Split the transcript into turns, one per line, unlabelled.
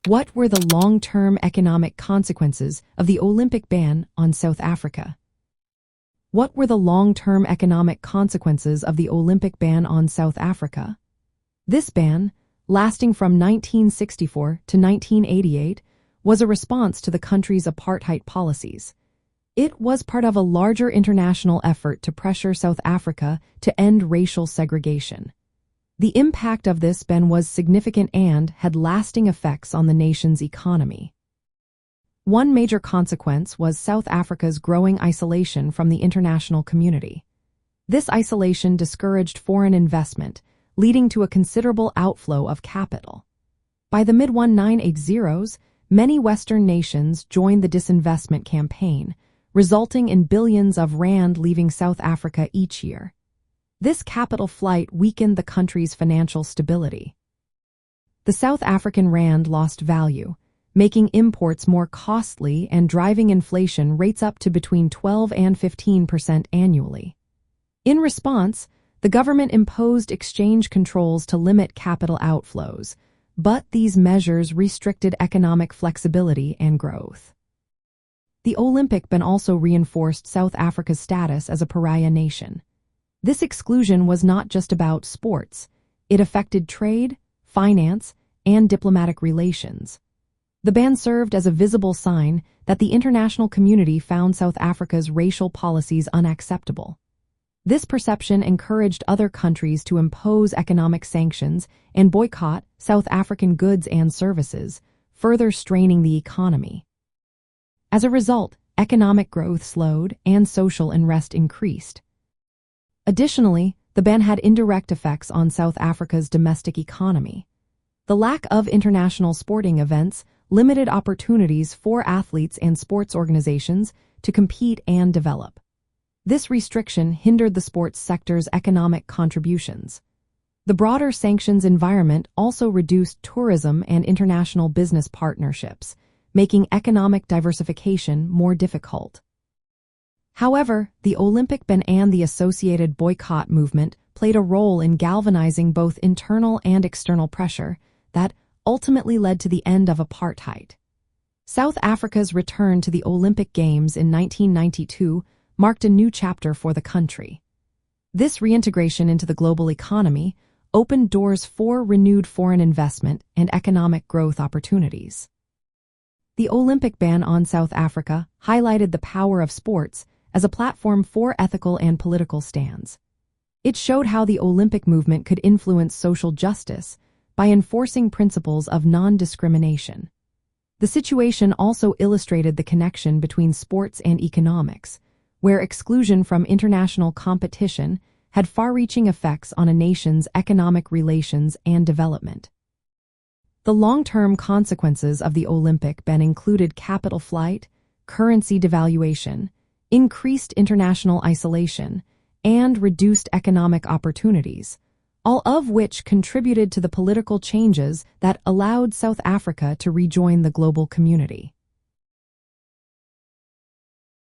What were the long-term economic consequences of the Olympic ban on South Africa? What were the long-term economic consequences of the Olympic ban on South Africa? This ban, lasting from 1964 to 1988, was a response to the country's apartheid policies. It was part of a larger international effort to pressure South Africa to end racial segregation. The impact of this ban was significant and had lasting effects on the nation's economy. One major consequence was South Africa's growing isolation from the international community. This isolation discouraged foreign investment, leading to a considerable outflow of capital. By the mid-1980s, many Western nations joined the disinvestment campaign, resulting in billions of rand leaving South Africa each year. This capital flight weakened the country's financial stability. The South African rand lost value, making imports more costly and driving inflation rates up to between 12 and 15% annually. In response, the government imposed exchange controls to limit capital outflows, but these measures restricted economic flexibility and growth. The Olympic ban also reinforced South Africa's status as a pariah nation. This exclusion was not just about sports. It affected trade, finance, and diplomatic relations. The ban served as a visible sign that the international community found South Africa's racial policies unacceptable. This perception encouraged other countries to impose economic sanctions and boycott South African goods and services, further straining the economy. As a result, economic growth slowed and social unrest increased. Additionally, the ban had indirect effects on South Africa's domestic economy. The lack of international sporting events limited opportunities for athletes and sports organizations to compete and develop. This restriction hindered the sports sector's economic contributions. The broader sanctions environment also reduced tourism and international business partnerships, making economic diversification more difficult. However, the Olympic ban and the associated boycott movement played a role in galvanizing both internal and external pressure that ultimately led to the end of apartheid. South Africa's return to the Olympic Games in 1992 marked a new chapter for the country. This reintegration into the global economy opened doors for renewed foreign investment and economic growth opportunities. The Olympic ban on South Africa highlighted the power of sports as a platform for ethical and political stands. It showed how the Olympic movement could influence social justice by enforcing principles of non-discrimination. The situation also illustrated the connection between sports and economics, where exclusion from international competition had far-reaching effects on a nation's economic relations and development. The long-term consequences of the Olympic ban included capital flight, currency devaluation, increased international isolation, and reduced economic opportunities, all of which contributed to the political changes that allowed South Africa to rejoin the global community.